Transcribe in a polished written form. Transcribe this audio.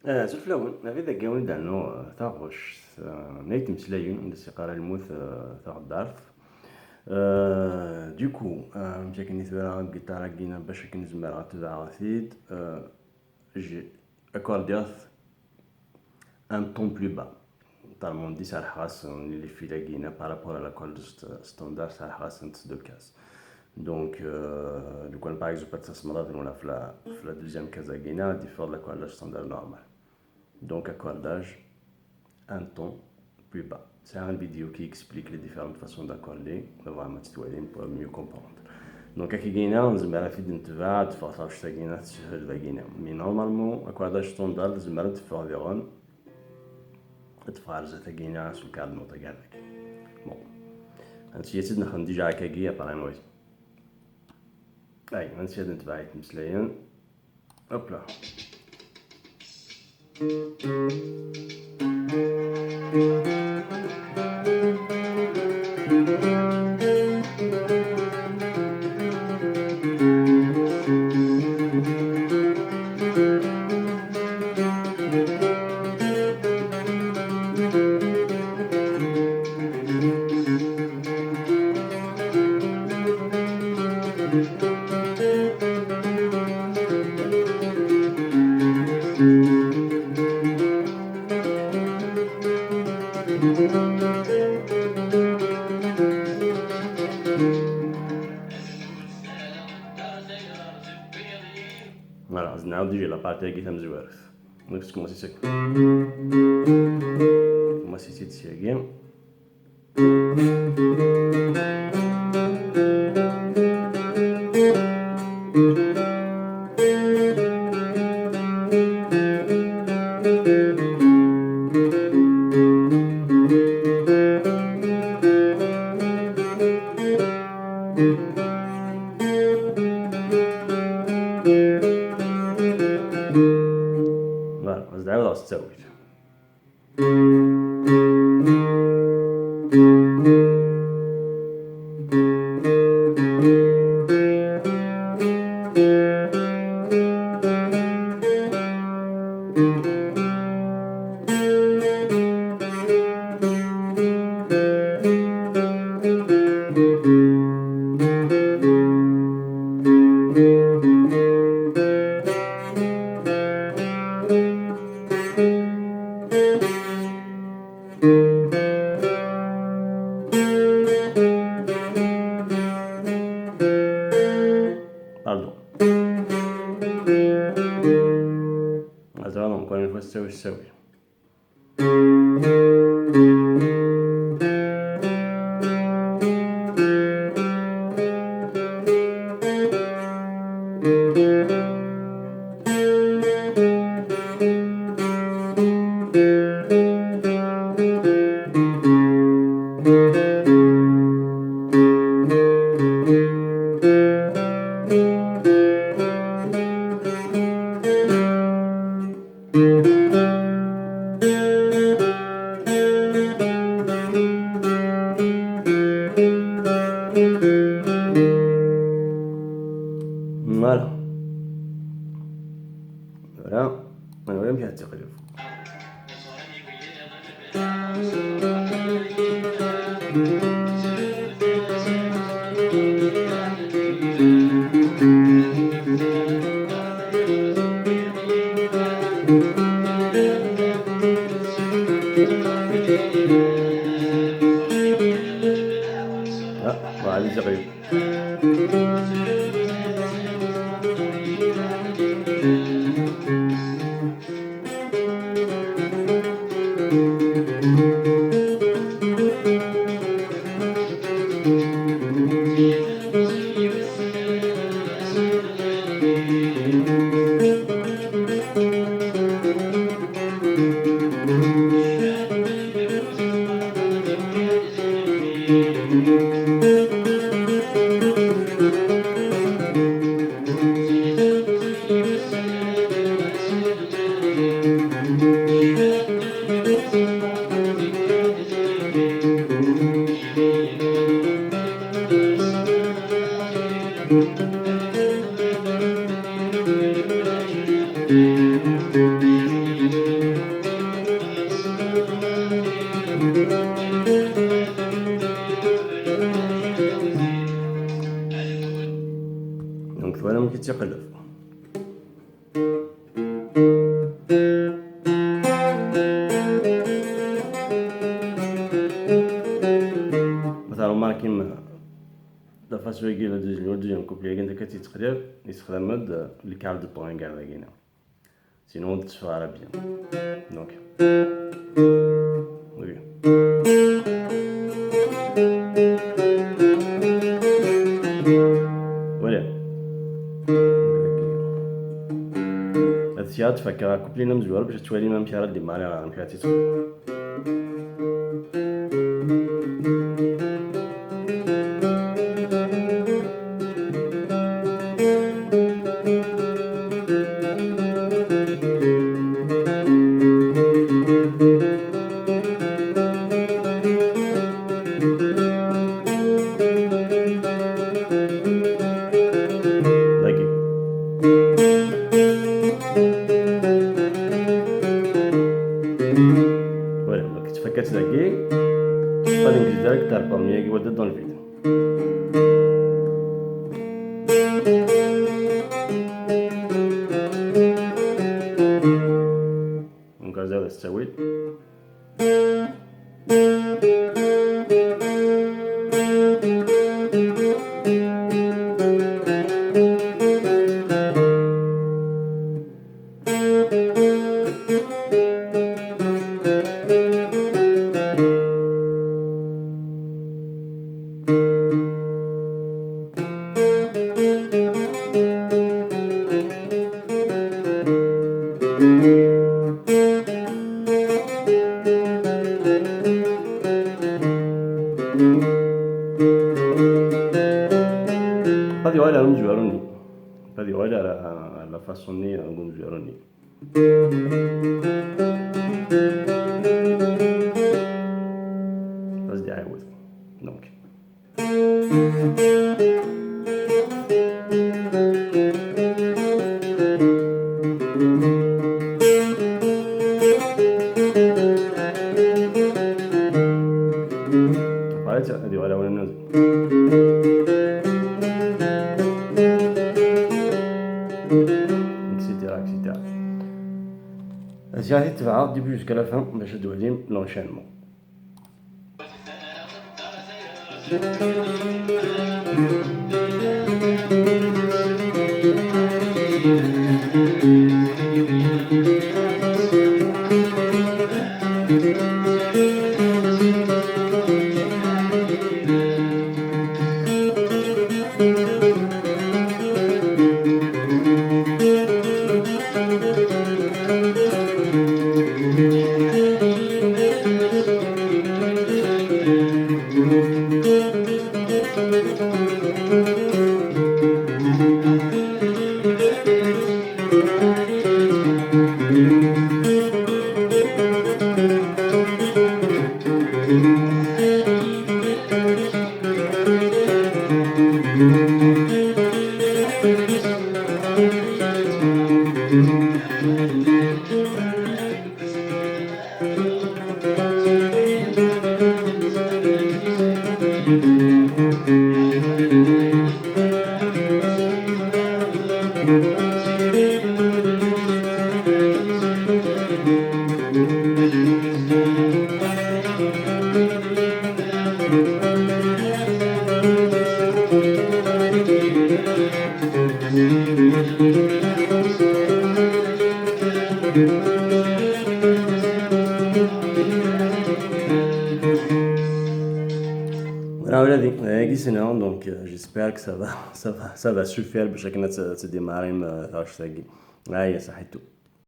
زوج فلاون هذا ذاك قاون دانو تاغوش نايت مسلايون ندس يقرا الموت تاع الدارت دوكو مشا كني ثورا الجيتار كينا باش كنزمر غتبع غثيد جي اكورديات ان طون بلو با طالمون دي صالح خاص اللي في لاكينا بارابور على كورد ستاندار صالح خاص نتس دو كاس دونك لو كان باغ اكزومبل تسمرات ولا في لا دوزيام كازا كينا ديفور لا كورد ستاندار نورمال donc accordage un ton plus bas. C'est un vidéo qui explique les différentes façons d'accorder, vraiment pour mieux comprendre. Donc akigina نزمر في نتبع تفاصيل شتاكينا تسهل باكينا مي نورمالمون accordage ستاندارد زمر تفاع فيغون تفعل زتاكينا سو كاد نوتا كالك بون هادشي يتد نخدم ديجا هكاكيا بارانويز اي هادشي هاد نتبع يتمسلاين هوبلا Voilà, نعاود نجي لابارتي كي تمزوارث نفس كوماسي سك كوماسي سيت سياكي فوالا نعاود راس تساويت باردون هذا encore une fois تساوي تساوي فوالا فوالا انا ولا مشي التقريب وعلي التقريب يتقلب. مثلا ما كيما لا فاصو يجي لا دوزيام كوبلي عندك تيتقلب يستخدم هاد لي كارد دو طون كاع لاقينا سينو تسفارا بيان دونك وي ولا هاد الشيء تفكر كوبلينا مزوار باش توالي ما مشى راه ديما راه مشى تيتقلب. Voilà, donc tu fais 4 lagues, pas d'ingrédients, tu as pas mis dans le vide. Donc ça va se jouer. هذه ولا نجورني هذه ولا لا فاصوني نجورني بس دي عاود دونك هذه ولا ننزل etc. J'ai تبع début jusqu'à la fin باش تولي l'enchaînement. Donc j'espère que ça va suffire pour chacun de se démarrer. Là, ça y est, ça